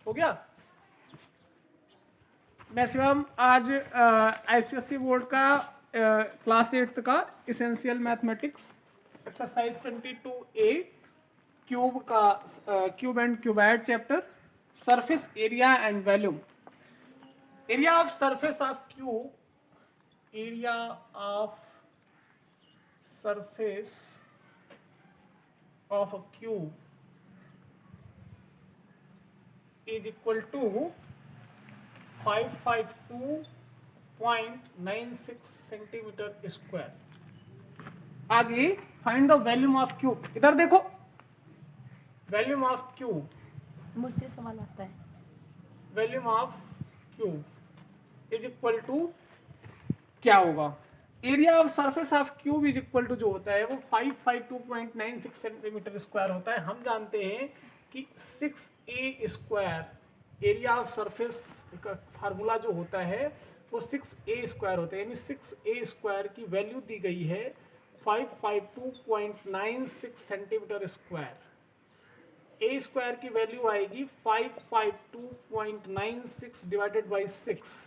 हो गया। मैक्सिमम आज आईसीएससी बोर्ड का क्लास 8 का essential mathematics exercise 22A cube का cube and cuboid chapter, surface area and volume. Area of surface of cube, area of surface of a cube is equal to 552.96 centimetre square. आगे find the volume of cube. इधर देखो, volume of cube, मुझसे सवाल आता है। Volume of cube is equal to क्या होगा? Area of surface of cube is equal to जो होता है वो 552.96 सेंटीमीटर स्क्वायर होता है। हम जानते हैं कि 6a square, area of surface का फार्मूला जो होता है वो 6a स्क्वायर होता है, यानी 6a स्क्वायर की वैल्यू दी गई है 552.96 सेंटीमीटर स्क्वायर। ए स्क्वायर की वैल्यू आएगी 552.96 डिवाइडेड बाई 6,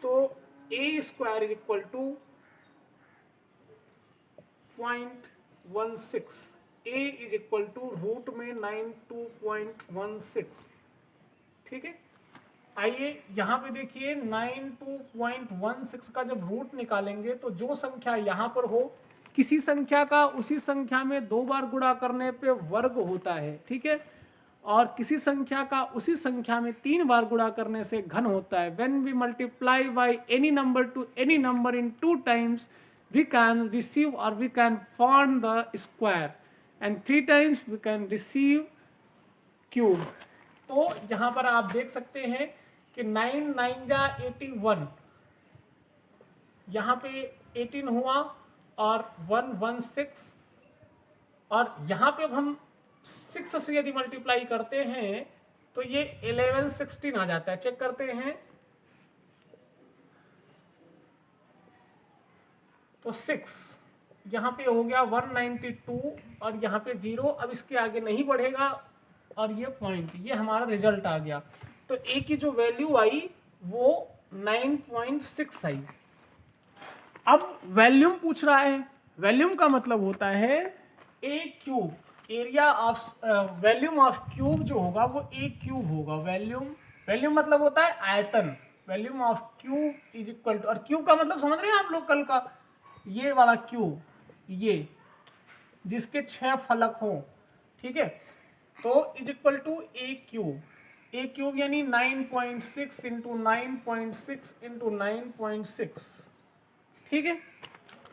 तो A square is equal to 0.16, A is equal to root में 92.16। ठीक है, आइए यहाँ पे देखिए 92.16 का जब रूट निकालेंगे तो जो संख्या यहाँ पर हो, किसी संख्या का उसी संख्या में 2 बार गुणा करने पे वर्ग होता है, ठीक है, और किसी संख्या का उसी संख्या में 3 बार गुणा करने से घन होता है। When we multiply by any number to any number in 2 times we can receive और we can find the square, and 3 times we can receive cube. तो यहाँ पर आप देख सकते हैं कि 9 9 जा 81, यहाँ पे 18 हुआ और 116, और यहाँ पे अब हम 6 से यदि मल्टीप्लाई करते हैं तो ये 1116 आ जाता है। चेक करते हैं तो 6 यहाँ पे हो गया 192 और यहाँ पे 0, अब इसके आगे नहीं बढ़ेगा और ये पॉइंट, ये हमारा रिजल्ट आ गया। तो ए की जो वैल्यू आई वो 9.6 आई। अब वॉल्यूम पूछ रहा है, वॉल्यूम का मतलब होता है A cube, area of volume of cube जो होगा वो ए क्यूब होगा। वॉल्यूम, वॉल्यूम मतलब होता है आयतन, volume of cube is equal to, और क्यूब का मतलब समझ रहे हैं आप लोग कल का, ये वाला क्यूब, ये जिसके 6 फलक हो, ठीक है, तो is equal to a cube. A cube यानी 9.6 इंटू 9.6 इंटू 9.6, ठीक है।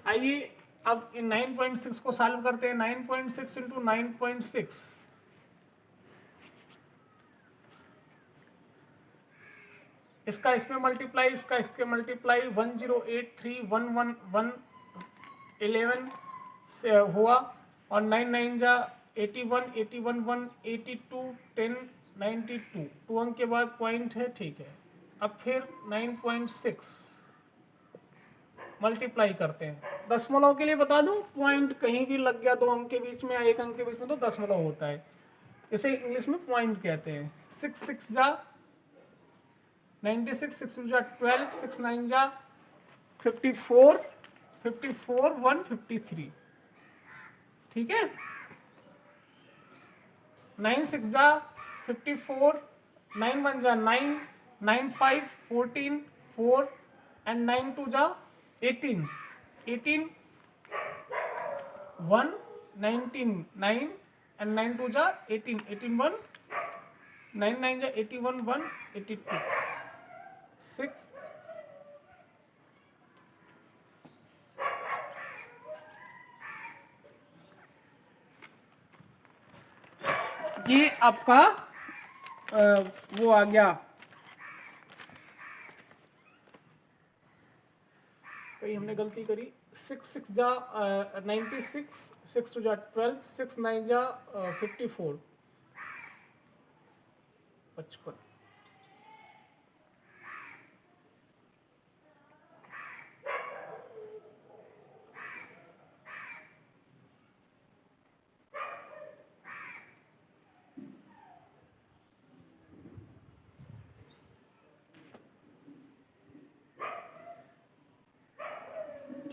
आइए अब इन 9.6 को सॉल्व करते हैं। 9.6 इंटू 9.6, इसका इसमें मल्टीप्लाई, इसका इसके मल्टीप्लाई, 108311 से हुआ, और 9 9 जा 81 81 1 82 10 92, 2 अंक के बाद पॉइंट है, ठीक है। अब फिर 9.6 मल्टीप्लाई करते हैं। दशमलव के लिए बता दूं, पॉइंट कहीं भी लग गया 2 अंक के बीच में या 1 अंक के बीच में तो दशमलव होता है, इसे इंग्लिश में पॉइंट कहते हैं। 6 6 जा 96, 6 जा 12, 6 9 जा 54, 54 1 53, ठीक है। 9 6 जा 54, 9 1 जा 9, 9 5 14 4, एंड 9 2 जा 18, 18 1 19 9, एंड 9 2 जा 18, 18 1 9 9 जा 81 1 82 6, ये आपका वो आ गया, कहीं हमने गलती करी। 6 6 जा 96, 6 2 जा 12, 6 9 जा 54 55,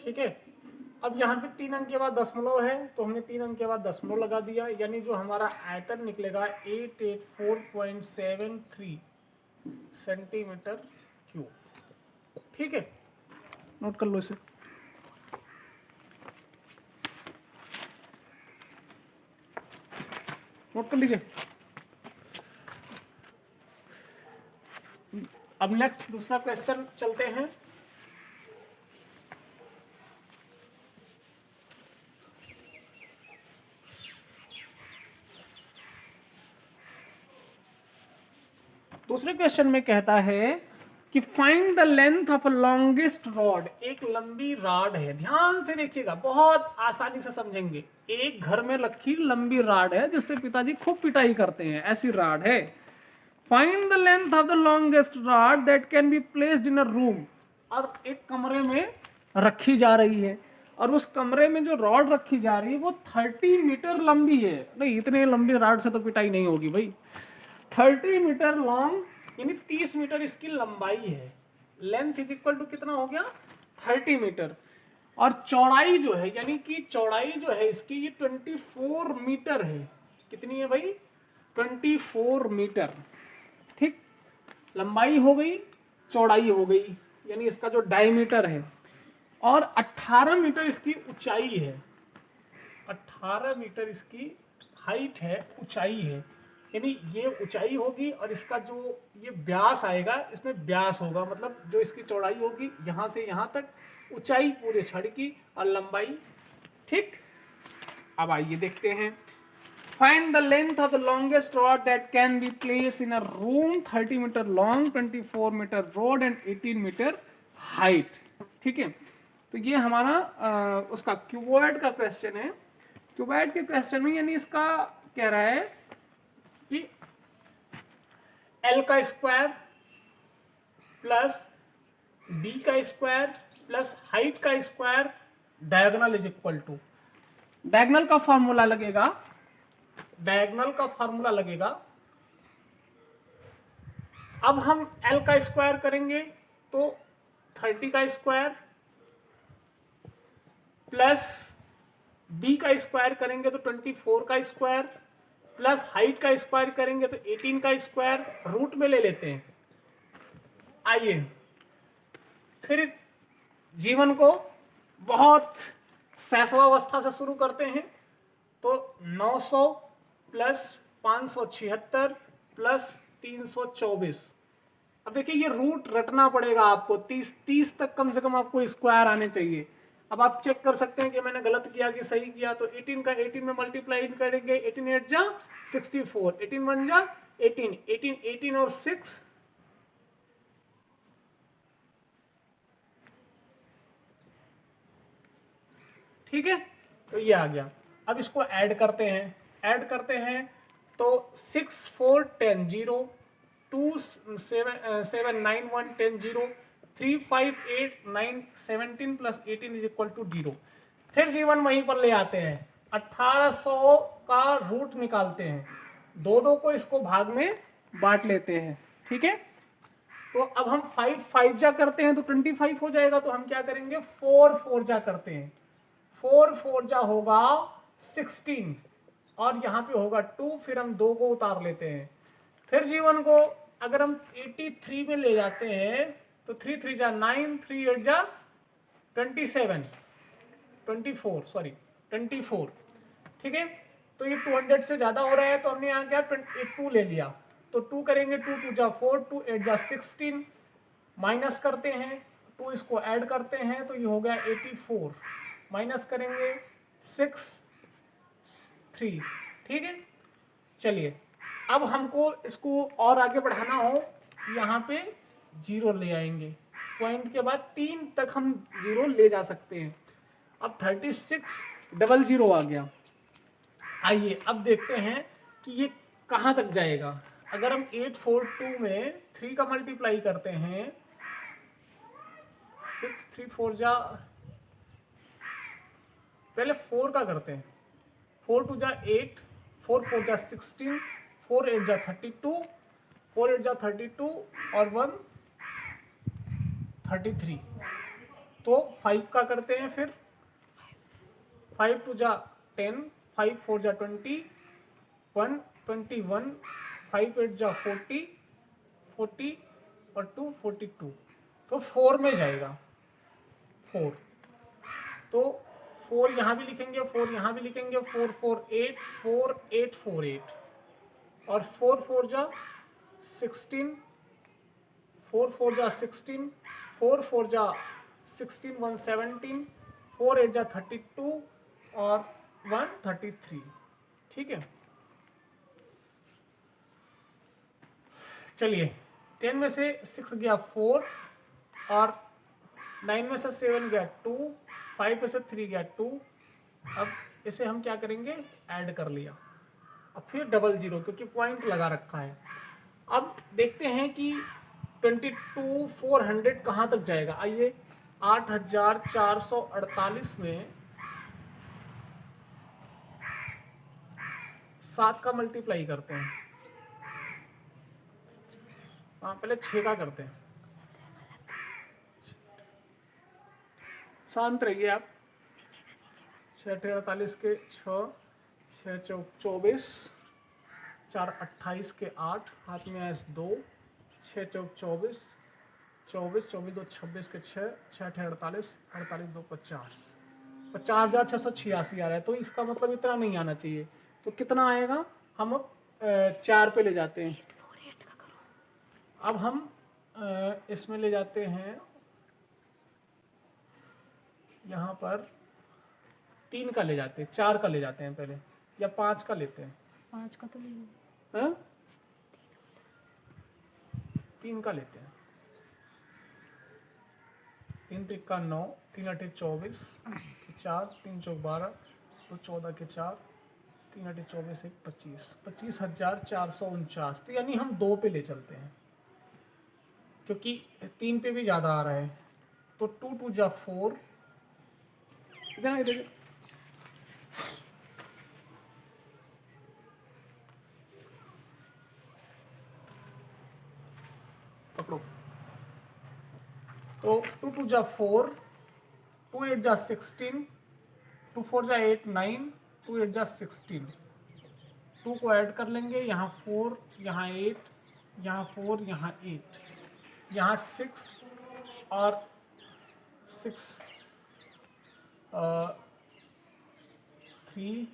ठीक है। अब यहाँ पे 3 अंक के बाद दशमलव है तो हमने 3 अंक के बाद दशमलव लगा दिया, यानी जो हमारा आयतन निकलेगा 884.73 सेंटीमीटर क्यूब। ठीक है, नोट कर लो इसे। नोट कर लीजिए। अब नेक्स्ट दूसरा क्वेश्चन चलते हैं। दूसरे क्वेश्चन में कहता है कि find the length of a longest rod. एक लंबी रॉड है, ध्यान से देखिएगा, बहुत आसानी से समझेंगे। एक घर में रखी लंबी रॉड है जिससे पिताजी खूब पिटाई करते हैं, ऐसी रॉड है। Find the length of the longest rod that can be placed in a room. और एक कमरे में रखी जा रही है, और उस कमरे में जो रॉड रखी जा रही है वो 30 मीटर लंबी है। नहीं, इतने लंबी रॉड से तो पिटाई नहीं होगी भाई। 30 मीटर लॉन्ग, यानी 30 मीटर इसकी लंबाई है। लेंथ इज इक्वल टू कितना हो गया, 30 मीटर। और चौड़ाई जो है, यानी कि चौड़ाई जो है इसकी, ये 24 मीटर है। कितनी है भाई, 24 मीटर। ठीक, लंबाई हो गई, चौड़ाई हो गई, यानी इसका जो डायमीटर है। और 18 मीटर इसकी ऊंचाई है। 18 मीटर इसकी हाइट है, ऊंचाई है, यानी ये ऊंचाई होगी। और इसका जो ये व्यास आएगा, इसमें व्यास होगा, मतलब जो इसकी चौड़ाई होगी यहाँ से यहाँ तक, ऊंचाई पूरे छड़ की, और लंबाई। ठीक, अब आइए देखते हैं। Find the length of the longest rod that can be place in a room. 30 metre long, 24 metre broad and 18 metre height. ठीक है, तो ये हमारा उसका क्यूबॉइड का क्वेश्चन है। क्यूबॉइड के क्वेश्चन में यानी इसका कह रहा है कि L का स्क्वायर प्लस B का स्क्वायर प्लस हाइट का square, diagonal is equal to. Diagonal का फॉर्मूला लगेगा, डायगोनल का फॉर्मूला लगेगा। अब हम L का स्क्वायर करेंगे तो 30 का स्क्वायर प्लस B का स्क्वायर करेंगे तो 24 का स्क्वायर प्लस हाइट का स्क्वायर करेंगे तो 18 का स्क्वायर, रूट में ले लेते हैं। आइए फिर जीवन को बहुत शैशवावस्था से शुरू करते हैं। तो 900 प्लस 576 प्लस 324। अब देखिए ये रूट रटना पड़ेगा आपको, 30 तक कम से कम आपको स्क्वायर आने चाहिए। अब आप चेक कर सकते हैं कि मैंने गलत किया कि सही किया। तो 18 का 18 में मल्टीप्लाई करेंगे, 18 8 जा 64, 18 1 जा 18, 18 18 और 6 ठीक है, तो ये आ गया। अब इसको ऐड करते हैं, ऐड करते हैं तो 6 4 10 0, 2 7 9 1 10 0, 3 5 8 9 17 प्लस 18 इज इक्वल टू 0। फिर जीवन वहीं पर ले आते हैं, 1800 का रूट निकालते हैं, दो दो को इसको भाग में बांट लेते हैं। ठीक है, तो अब हम 5 5 जा करते हैं तो 25 हो जाएगा। तो हम क्या करेंगे, 4 4 जा करते हैं, 4 4 जा होगा 16, और यहाँ पे होगा 2, फिर हम 2 को उतार लेते हैं। फिर जीवन को अगर हम 83 में ले जाते हैं तो 3 3 जा 9, 3 8 जा 27, 24 सॉरी 24। ठीक है, तो ये 200 से ज्यादा हो रहा है तो हमने यहाँ क्या 2 ले लिया। तो 2 करेंगे, 2 2 जा 4, 2 8 जा 16, माइनस करते हैं, 2 इसको ऐड करते हैं तो ये हो गया 84, माइनस करेंगे 6 3। ठीक है, चलिए अब हमको इसको और आगे बढ़ाना हो, यहाँ पे 0 ले आएंगे, पॉइंट के बाद 3 तक हम 0 ले जा सकते हैं। अब 3600 आ गया। आइए अब देखते हैं कि ये कहाँ तक जाएगा। अगर हम 842 में 3 का मल्टीप्लाई करते हैं, 6 3 4 जा, पहले 4 का करते हैं, 4 2 जा 8, 4 4 जा 16, 4 8 जा 32, 4 8 जा 32 और 1 33। तो 5 का करते हैं फिर, 5 टू जा 10, 5 4 जा 20, 1 21, 5 8 जा 40, 40 और 2 42, तो 4 में जाएगा 4, तो 4 यहाँ भी लिखेंगे, 4 यहाँ भी लिखेंगे, 4 4 8, 4 8 4 8, और 4 4 जा 16, 4 4 जा 16, 4 4 जा 16 1 17, 4 8 जा 32 और 1 33, ठीक है। चलिए 10 में से 6 गया 4, और 9 में से 7 गया 2, 5 में से 3 गया 2। अब इसे हम क्या करेंगे, ऐड कर लिया, अब फिर डबल जीरो क्योंकि पॉइंट लगा रखा है। अब देखते हैं कि 22,400 कहाँ तक जाएगा। आइए 8,448 में 7 का मल्टीप्लाई करते हैं। हाँ पहले 6 का करते हैं, शांत रहिए आप। 6 48 के 6, 6 चौक 24, 4 28 के 8, हाथ में आए 2, 6 चौक 24, 24 24 2 26 के 6, 6 48, 48 2 50, 50,686 आ रहा है। तो इसका मतलब इतना नहीं आना चाहिए, तो कितना आएगा, हम अब 4 पे ले जाते हैं। अब हम इसमें ले जाते हैं, यहाँ पर 3 का ले जाते हैं, 4 का ले जाते हैं पहले, या 5 का लेते हैं। 5 का तो ले लो। हाँ? 3 का लेते हैं। 3 3 का 9, 3 8 24, 4 3 चौक 12, 2 14 के 4, 3 8 24 1 25, 25,449। तो यानी हम 2 पे ले चलते हैं क्योंकि 3 पे भी ज़्यादा आ रहा है। तो 2 2 जा 4, इधर पकड़ो। तो 2 2 जा 4, 2 8 जा 16, 2 4 जा 8 9, 2 8 जा 16, 2 को ऐड कर लेंगे, यहाँ 4 यहाँ 8 यहाँ 4 यहाँ 8, यहाँ 6 और 6 3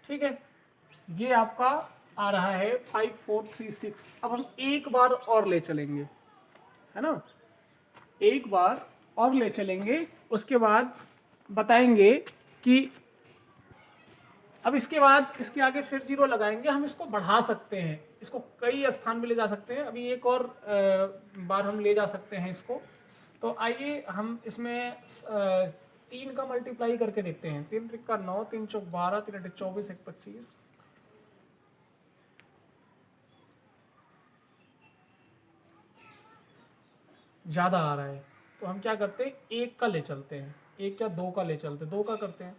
ठीक है। ये आपका आ रहा है 5436। अब हम एक बार और ले चलेंगे, है ना, एक बार और ले चलेंगे, उसके बाद बताएंगे कि अब इसके बाद इसके आगे फिर जीरो लगाएंगे। हम इसको बढ़ा सकते हैं, इसको कई स्थान में ले जा सकते हैं। अभी एक और बार हम ले जा सकते हैं इसको। तो आइए हम इसमें 3 का मल्टीप्लाई करके देखते हैं। 3 3 का 9, 3 चौक 12, 3 8 24 1 25। ज़्यादा आ रहा है तो हम क्या करते हैं, 1 का ले चलते हैं, 1 या 2 का ले चलते हैं, 2 का करते हैं।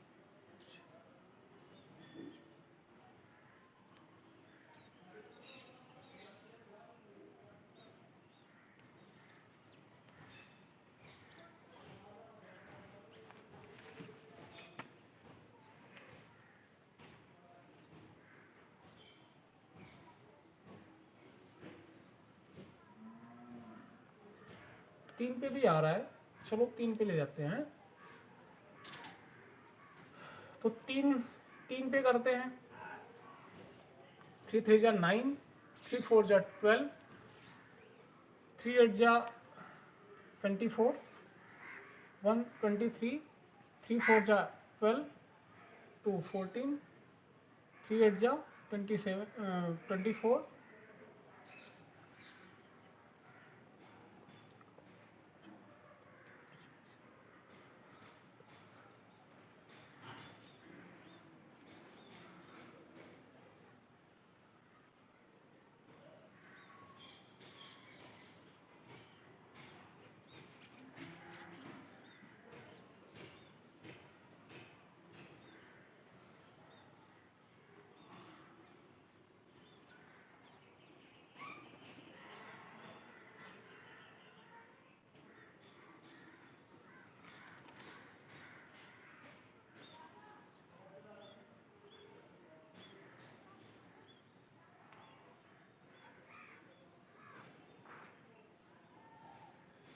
तीन पे भी आ रहा है, चलो 3 पे ले जाते हैं। तो 3 पे करते हैं। 3 3 जा 9, 3 4 जा 12, 3 8 जा 24, 1 23, 3 4 जा 12, 2 14, 3 8 जा 27 24,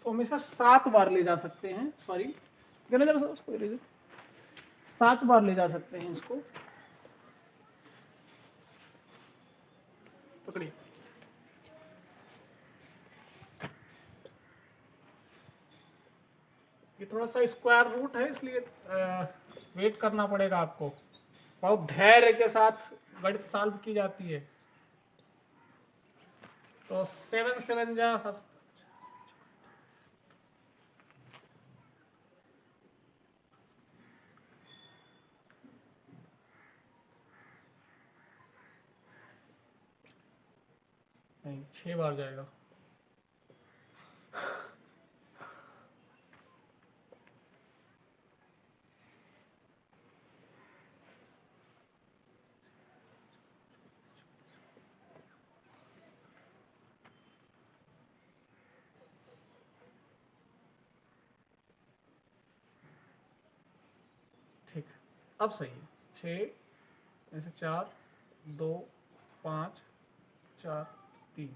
तो हम इसे 7 बार ले जा सकते हैं, सॉरी देना जरा सा उसको इरेजर, 7 बार ले जा सकते हैं इसको, पकड़िए। ये थोड़ा सा स्क्वायर रूट है, इसलिए वेट करना पड़ेगा आपको, बहुत धैर्य के साथ गणित सॉल्व की जाती है। तो 7 7 जा नहीं, 6 बार जाएगा। ठीक, अब सही है। 6 ऐसे 4 2 5 4 3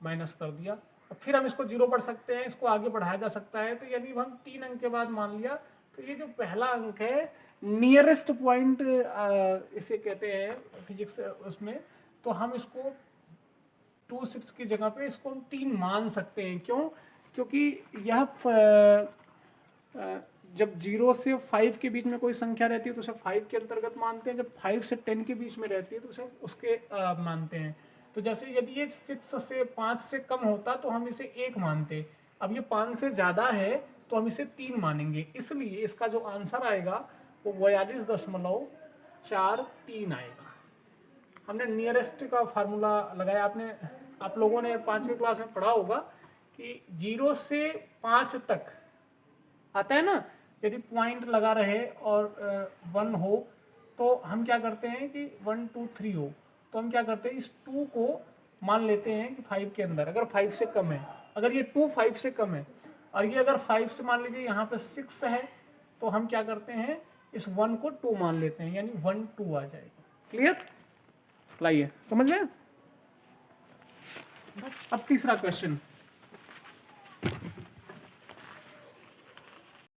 माइनस कर दिया। अब फिर हम इसको 0 पढ़ सकते हैं, इसको आगे बढ़ाया जा सकता है। तो यदि हम 3 अंक के बाद मान लिया तो ये जो पहला अंक है नियरेस्ट पॉइंट इसे कहते हैं फिजिक्स उसमें, तो हम इसको 2 6 की जगह पे इसको हम 3 मान सकते हैं। क्यों? क्योंकि यह जब 0 से 5 के बीच में कोई संख्या रहती है तो उसे 5 के अंतर्गत मानते हैं, जब 5 से 10 के बीच में रहती है तो उसे उसके मानते हैं। तो जैसे यदि ये 6 से 5 से कम होता तो हम इसे 1 मानते, अब ये 5 से ज़्यादा है तो हम इसे 3 मानेंगे। इसलिए इसका जो आंसर आएगा वो 42.43 आएगा। हमने नियरेस्ट का फार्मूला लगाया, आप लोगों ने 5वीं क्लास में पढ़ा होगा कि 0 से 5 तक आता है ना, यदि पॉइंट लगा रहे और 1 हो तो हम क्या करते हैं कि 1 2 3 हो तो हम क्या करते हैं इस 2 को मान लेते हैं कि 5 के अंदर, अगर 5 से कम है, अगर ये 2 5 से कम है और ये अगर 5 से मान लीजिए यहाँ पे 6 है तो हम क्या करते हैं इस 1 को 2 मान लेते हैं, यानी 1 2 आ जाएगा। क्लियर? लाइए समझ में। अब तीसरा क्वेश्चन,